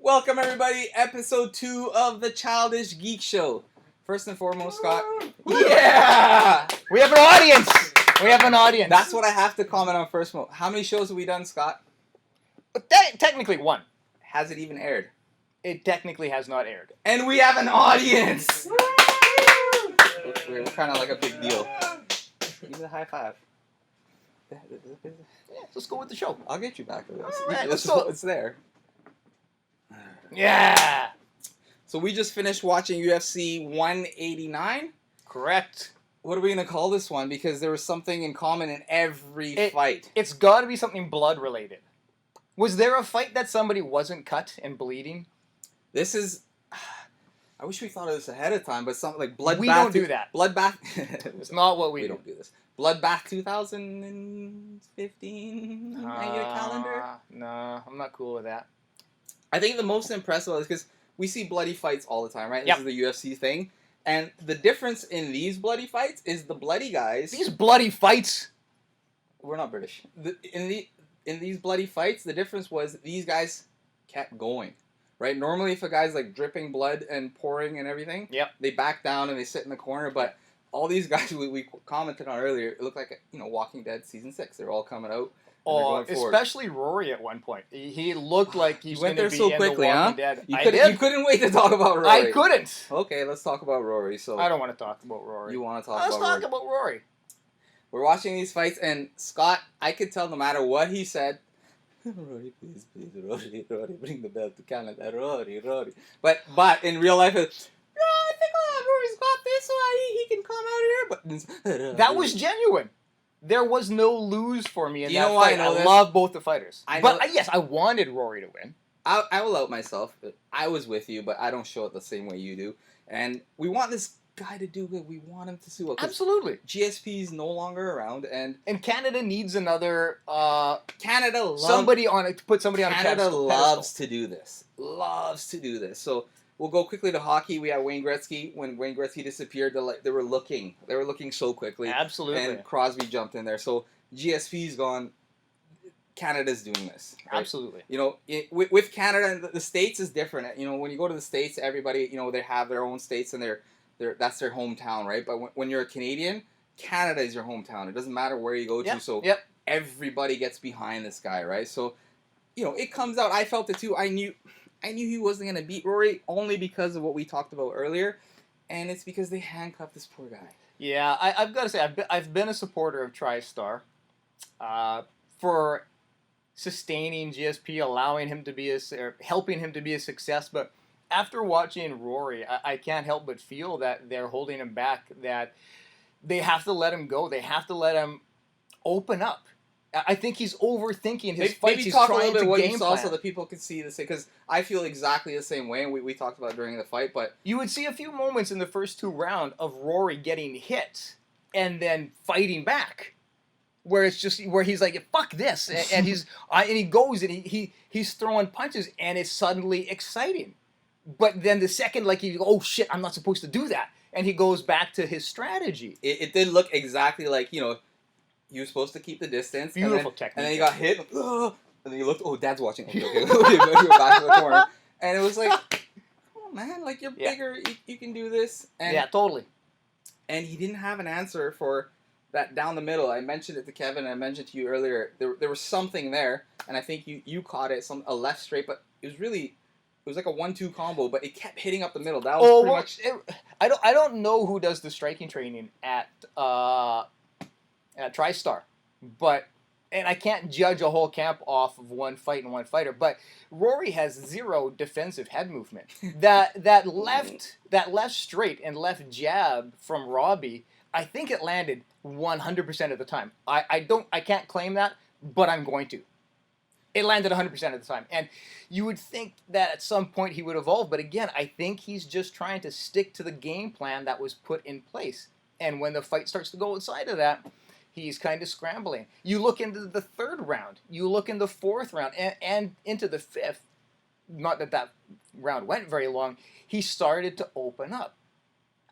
Welcome everybody, episode 2 of the Childish Geek Show. First and foremost, Scott. Yeah! We have an audience! We have an audience. That's what I have to comment on first. How many shows have we done, Scott? Technically one. Has it even aired? It technically has not aired. And we have an audience! We're kind of like a big deal. Give me the high five. Yeah, let's go with the show. I'll get you back to this. Right, let's go. It's there. Yeah! So we just finished watching UFC 189. Correct. What are we going to call this one? Because there was something in common in every fight. It's got to be something blood related. Was there a fight that somebody wasn't cut and bleeding? This is... I wish we thought of this ahead of time, but something like Bloodbath... We don't do that. Bloodbath... It's not what we do. don't do this. Bloodbath 2015? Can I get a calendar? No, I'm not cool with that. I think the most impressive is because we see bloody fights all the time, right? Yep. This is the UFC thing. And the difference in these bloody fights is the bloody guys... These bloody fights? We're not British. In these bloody fights, the difference was these guys kept going, right? Normally, if a guy's like dripping blood and pouring and everything, yep, they back down and they sit in the corner. But all these guys we commented on earlier, it looked like Walking Dead season 6. They're all coming out. Oh, especially Rory at one point. He looked like he went going there to be so quickly, in The Walking Dead. You couldn't wait to talk about Rory. I couldn't. Okay, let's talk about Rory. So I don't want to talk about Rory. You want to talk Let's about Rory? Let's talk about Rory. We're watching these fights, and Scott, I could tell no matter what he said, Rory, please, Rory, bring the belt to Canada, Rory. But in real life, it's, I think Rory's got this, so he can come out here. But that was genuine. There was no lose for me in that fight. I love both the fighters. Yes, I wanted Rory to win. I will out myself. I was with you, but I don't show it the same way you do. And we want this guy to do good. We want him to do well. Absolutely. GSP is no longer around, and Canada needs another Canada loves somebody on it to put somebody on. Canada loves to do this. So we'll go quickly to hockey. We have Wayne Gretzky. When Wayne Gretzky disappeared, they were looking so quickly. Absolutely. And Crosby jumped in there. So GSP's gone. Canada's doing this. Right? Absolutely. With Canada and the States is different. When you go to the States, everybody, they have their own states and that's their hometown, right? But when you're a Canadian, Canada is your hometown. It doesn't matter where you go to. So everybody gets behind this guy, right? So, it comes out. I felt it too. I knew he wasn't going to beat Rory only because of what we talked about earlier. And it's because they handcuffed this poor guy. Yeah, I've got to say, I've been a supporter of TriStar for sustaining GSP, allowing him to be helping him to be a success. But after watching Rory, I can't help but feel that they're holding him back, that they have to let him go. They have to let him open up. I think he's overthinking his fights. Maybe he's talk trying a little bit to what game you saw plan. so that people can see this, because I feel exactly the same way, and we talked about it during the fight. But you would see a few moments in the first 2 rounds of Rory getting hit and then fighting back, where he's like, fuck this, and he goes and he's throwing punches, and it's suddenly exciting. But then the second, oh shit, I'm not supposed to do that, and he goes back to his strategy. It did look exactly like, he was supposed to keep the distance. Beautiful technique. And then he got hit, and then he looked, oh, Dad's watching. Okay, go back to the corner. And it was like, come on, man, you're bigger, you can do this. And, yeah, totally. And he didn't have an answer for that down the middle. I mentioned it to Kevin, and I mentioned to you earlier, there was something there, and I think you caught it, a left straight, but it was like a 1-2 combo, but it kept hitting up the middle. That was pretty much. I don't know who does the striking training at TriStar, and I can't judge a whole camp off of one fight and one fighter. But Rory has zero defensive head movement. that left straight and left jab from Robbie, I think it landed 100% of the time. I can't claim that, but I'm going to. It landed 100% of the time. And you would think that at some point he would evolve, but again, I think he's just trying to stick to the game plan that was put in place. And when the fight starts to go outside of that, he's kind of scrambling. You look into the 3rd round, you look in the 4th round, and into the 5th, not that round went very long, he started to open up.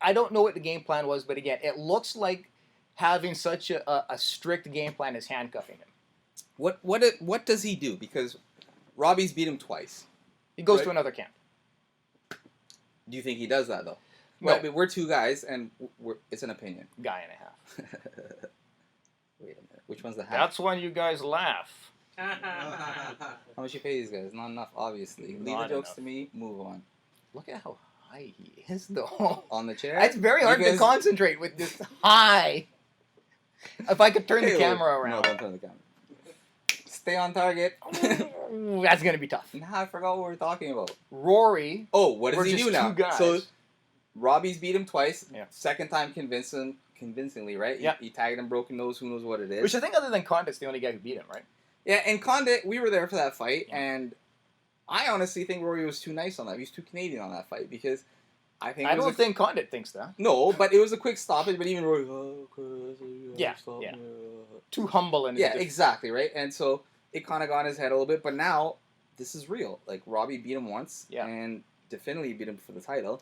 I don't know what the game plan was, but again, it looks like having such a strict game plan is handcuffing him. What does he do? Because Robbie's beat him twice. He goes Right. to another camp. Do you think he does that though? No. Well, I mean, we're two guys, and it's an opinion. Guy and a half. Wait a minute. Which one's the half? That's when you guys laugh. How much you pay these guys? Not enough, obviously. Leave Not the jokes enough. to me. Move on. Look at how high he is, though. On the chair. It's very hard to Because- concentrate with this high. If I could turn the Hey, camera No, around. don't turn the camera. Stay on target. Ooh, that's gonna be tough. Now I forgot what we were talking about. Rory. Oh, what does we're he just do now? two guys. So Robbie's beat him twice. Yeah. Second time convincingly, right? Yeah. He tagged him, broken nose, who knows what it is. Which I think, other than Condit's the only guy who beat him, right? Yeah, and Condit, we were there for that fight, Yeah. and I honestly think Rory was too nice on that. He was too Canadian on that fight because I think I it was don't think Condit thinks that. No, but it was a quick stoppage. But even Rory, oh, Chris, Yeah, stop yeah. me." Too humble and Yeah, exactly, right? And so it kind of got in his head a little bit, but now this is real. Like, Robbie beat him once, Yeah. and definitely beat him for the title.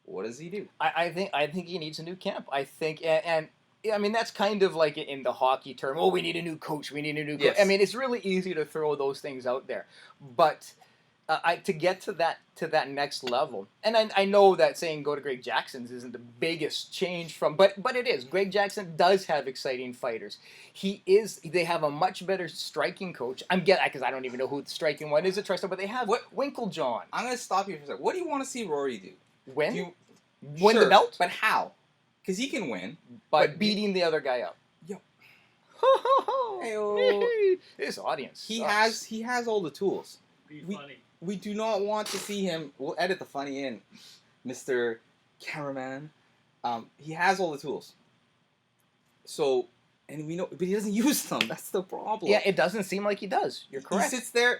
What does he do? I think he needs a new camp. I think, and I mean, that's kind of like in the hockey term. Oh, we need a new coach. We need a new coach. Yes. I mean, it's really easy to throw those things out there, but to get to that next level, and I know that saying go to Greg Jackson's isn't the biggest change from, but it is. Greg Jackson does have exciting fighters. They have a much better striking coach. Because I don't even know who the striking one is at TriStar, but they have Winklejohn. I'm going to stop you for a second. What do you want to see Rory do? Win? Do you, Win the Sure, belt? But how? Because he can win. But but beating the other guy up. Yo. Hey-o. This audience sucks. He has all the tools. Be We- funny. We do not want to see him. We'll edit the funny in, Mr. Cameraman. He has all the tools. So, and we know, but he doesn't use them. That's the problem. Yeah, it doesn't seem like he does. You're correct. He sits there.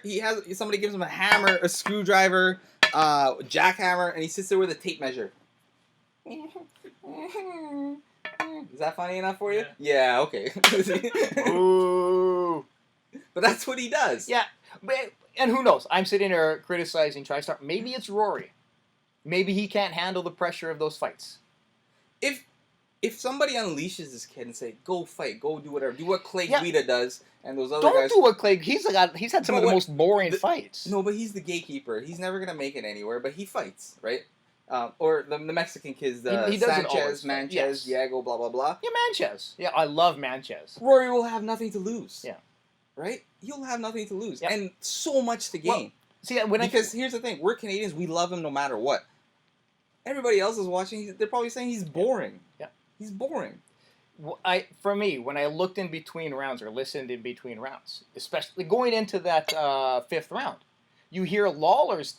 Somebody gives him a hammer, a screwdriver, jackhammer, and he sits there with a tape measure. Is that funny enough for you? Yeah. Okay. Ooh. But that's what he does. Yeah, and who knows? I'm sitting there criticizing TriStar. Maybe it's Rory. Maybe he can't handle the pressure of those fights. If somebody unleashes this kid and say, "Go fight, go do whatever, do what Clay Yeah. Guida does," and those other Don't guys. do what Clay. He's had some of the But most boring fights. No, but he's the gatekeeper. He's never gonna make it anywhere, but he fights, right? Or the Mexican kids, He doesn't always Sanchez, fight. Manchez, Yes. Diego, blah blah blah. Yeah, Manchez. Yeah, I love Manchez. Rory will have nothing to lose. Yeah. Right? He'll have nothing to lose, Yeah. and so much to Well, gain. See, Because here's the thing: we're Canadians. We love him no matter what. Everybody else is watching. They're probably saying he's boring. Yeah. He's boring. For me, when I looked in between rounds or listened in between rounds, especially going into that fifth round, you hear Lawler's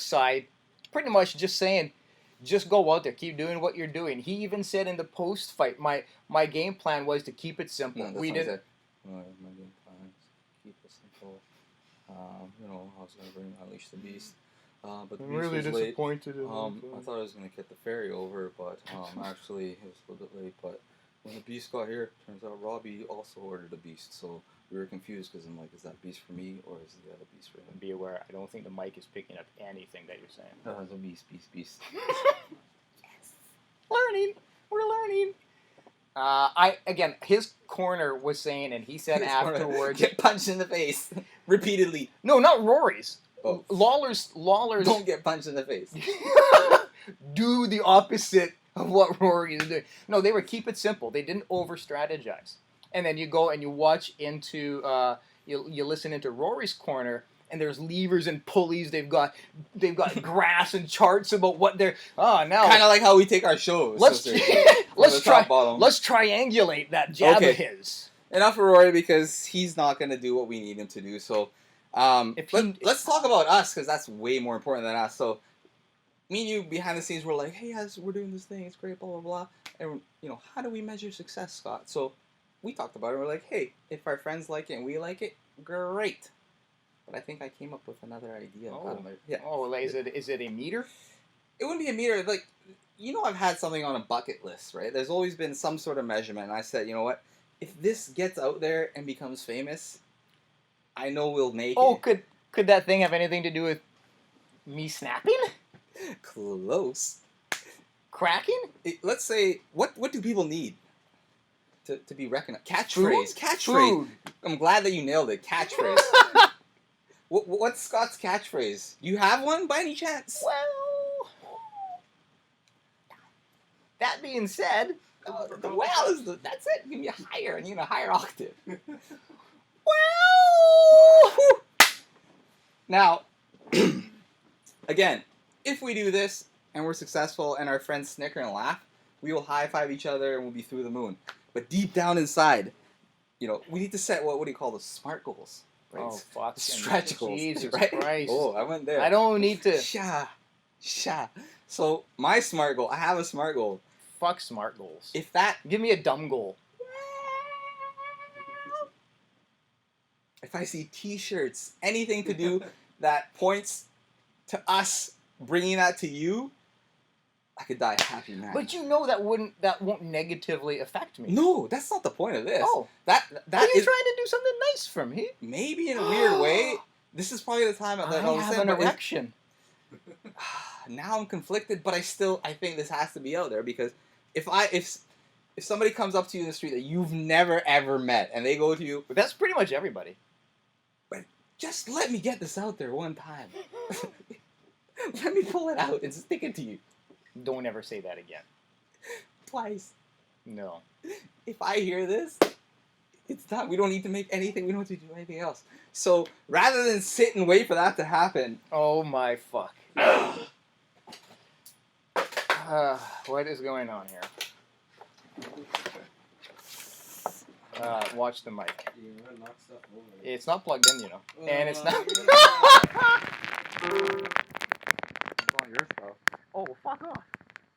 side pretty much just saying, just go out there, keep doing what you're doing. He even said in the post fight, my game plan was to keep it simple. No, that's We what he did. said. My game plan is keep it simple. I was gonna bring Unleash the Beast, but the Beast was late. disappointed. I thought I was gonna get the ferry over, but actually it was a little bit late. But when the Beast got here, turns out Robbie also ordered a Beast, so we were confused because I'm like, is that Beast for me or is the other Beast for him? Be aware, I don't think the mic is picking up anything that you're saying. No, it's a Beast. Learning. We're learning. His corner was saying, and he said afterwards. Get punched in the face repeatedly. No, not Rory's. Oh. Lawler's. Don't get punched in the face. Do the opposite of what Rory is doing. No, they were keep it simple. They didn't over strategize. And then you go and you watch into you listen into Rory's corner, and there's levers and pulleys. They've got graphs and charts about what they're now. Kind of like how we take our shows. Let's so seriously. let's From the top, bottom. let's triangulate that jab Okay. of his. Enough for Rory because he's not going to do what we need him to do. So let's talk about us because that's way more important than us. So me and you behind the scenes, we're like, hey, we're doing this thing. It's great, blah, blah, blah. And, how do we measure success, Scott? So we talked about it. We're like, hey, if our friends like it and we like it, great. But I think I came up with another idea. Yeah. Oh, like, is it a meter? It wouldn't be a meter. Like, I've had something on a bucket list, right? There's always been some sort of measurement. And I said, you know what? If this gets out there and becomes famous, I know we'll make Oh, it. could that thing have anything to do with me snapping? Close. Cracking? Let's say, what do people need to be recognized? Food? Catchphrase. Food. I'm glad that you nailed it. Catchphrase. What's Scott's catchphrase? Do you have one by any chance? Well, that being said, The well is that's it. Give me a higher. I need a higher octave. well, Now, again, if we do this and we're successful and our friends snicker and laugh, we will high five each other and we'll be through the moon. But deep down inside, we need to set what do you call those SMART goals? Right? oh fuck, Stretch goals, Jesus right? Christ! Oh, I went there. I don't need to. Sha. So my SMART goal, I have a SMART goal. Fuck smart goals. If that, Give me a dumb goal. if I see T-shirts, anything to do that points to us bringing that to you, I could die a happy man. But that won't negatively affect me. No, that's not the point of this. Oh, that are you is trying to do something nice for me? maybe in a weird way. This is probably the time that I have an erection. Now I'm conflicted, but I think this has to be out there because if somebody comes up to you in the street that you've never ever met and they go to you, But that's pretty much everybody. just let me get this out there one time. Let me pull it out and stick it to you Don't ever say that again. twice. No. If I hear this, it's done. We don't need to make anything. We don't have to do anything else. So rather than sit and wait for that to happen, Oh my fuck. What is going on here? Watch the mic. It's not plugged in, and it's not. it's all your stuff. Oh, fuck off.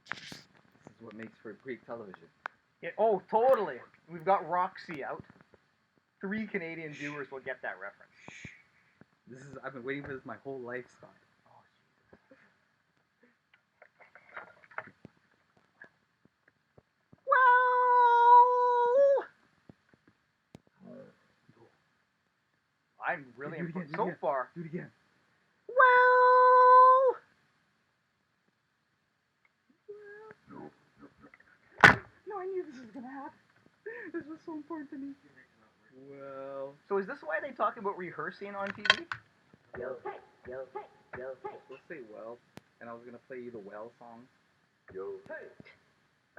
This is what makes for great television. Oh, totally. We've got Roxy out. 3 Canadian viewers will get that reference. I've been waiting for this my whole life, Scott. Well, I'm really Do it again, impressed do it so again. far. Do it again. Well, No, I knew this was gonna happen. This was so important to me. Well, so is this why they talk about rehearsing on TV? yo. Let's say well, and I was gonna play you the well song. Yo. I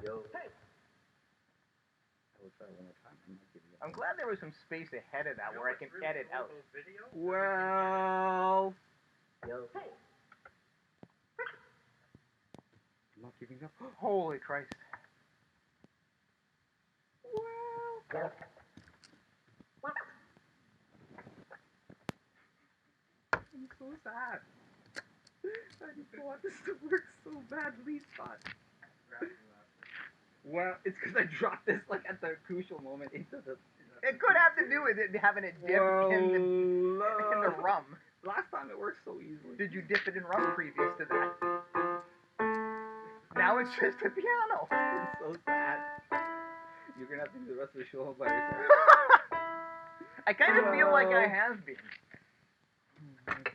will try it one more time. I'm glad there was some space ahead of that where I can edit out. Well. I'm not giving up. Holy Christ. Well. I'm so sad. I just want this to work so badly, Scott. Well, it's because I dropped this at the crucial moment into the. It could have to do with it having it dip in the rum. Last time it worked so easily. Did you dip it in rum previous to that? Now it's just a piano. It's so sad. You're gonna have to do the rest of the show all by yourself. I kind of feel like I have been. Oh my god.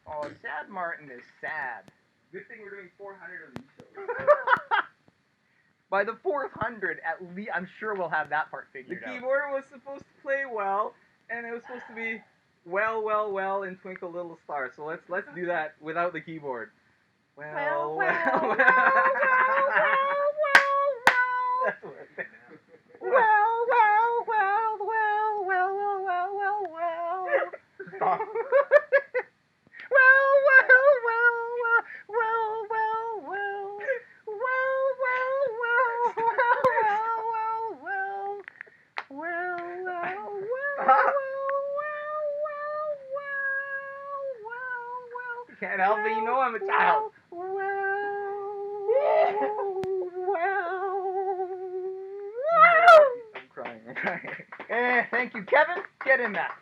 Oh, Sad Martin is sad. Good thing we're doing 400 of these shows. By the 400, at least, I'm sure we'll have that part The figured out. keyboard was supposed to play well, and it was supposed to be well, and Twinkle Little Star. So let's do that without the keyboard. Well. Stop. Can't help it, you know I'm a child. I'm crying. Thank you, Kevin. Get in that.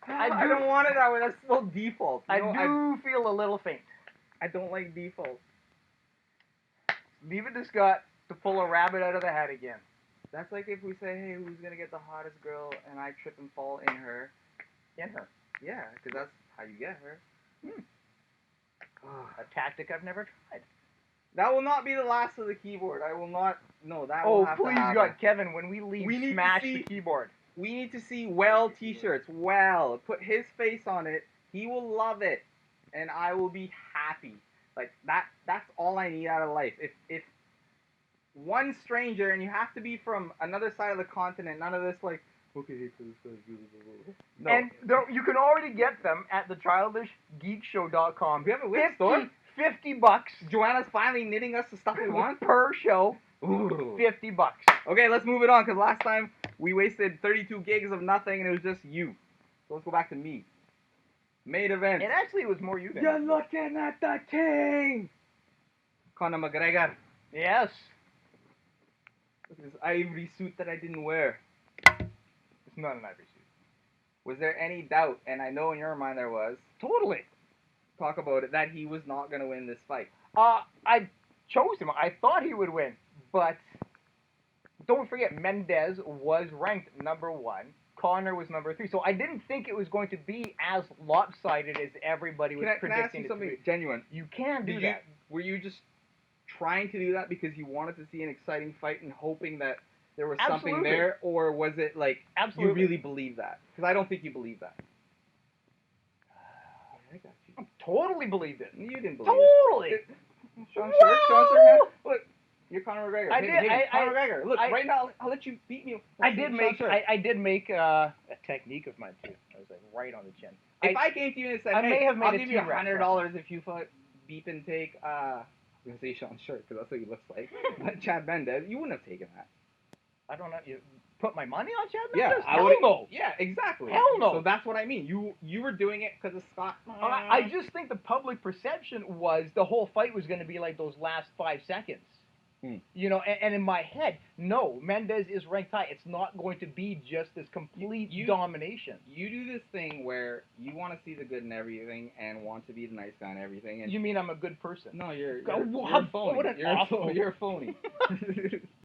I don't want it that way. That's still default. I do feel a little faint. I don't like default. Leave it to Scott to pull a rabbit out of the hat again. That's like if we say, hey, who's gonna get the hottest girl, and I trip and fall in her. In her. Yeah, because that's how you get her. A tactic I've never tried. That will not be the last of the keyboard. I will not. No, that will Oh, have please, to happen. God, Kevin, when we leave, We need to smash see- the keyboard. We need to see Well t-shirts. Well, put his face on it. He will love it, and I will be happy. Like that's all I need out of life. If one stranger, and you have to be from another side of the continent, none of this like, okay, so this guy's really. No. And you can already get them at the childishgeekshow.com. We have a web store. $50. Joanna's finally knitting us the stuff we want. Per show. Ooh. $50. Okay, let's move it on, because last time we wasted 32 gigs of nothing, and it was just you. So let's go back to me. Main event. It actually was more you than You're looking at the king! Conor McGregor. Yes. With this ivory suit that I didn't wear. It's not an ivory suit. Was there any doubt, and I know in your mind there was, Totally. talk about it, that he was not going to win this fight? I chose him. I thought he would win, but don't forget, Mendez was ranked number 1. Conor was number 3. So I didn't think it was going to be as lopsided as everybody was predicting. Can I ask you something genuine? You can do that. Were you just trying to do that because you wanted to see an exciting fight and hoping that there was something there, or was it like you really believe that? Because I don't think you believe that. I got you. I totally believed it. You didn't believe Totally. it. Sean Sharp. Look, you're Conor McGregor. I did. Conor McGregor. Look, right now, I'll let you beat me. I did make a technique of mine too. I was like right on the chin. If I came to you and said, "Hey, I'll give you $100 if you beep and take," I'm gonna say Sean Sharp because that's what he looks like. But Chad Mendez, you wouldn't have taken that. I don't know. You put my money on Chad Yeah, Mendez? I would. No. Yeah, exactly. Hell no. So that's what I mean. You were doing it because of Scott. I just think the public perception was the whole fight was going to be like those last 5 seconds. You know, and in my head, no, Mendez is ranked high. It's not going to be just this complete domination. You do this thing where you want to see the good in everything and want to be the nice guy in everything. And you mean I'm a good person? No, you're a phony. You're a phony.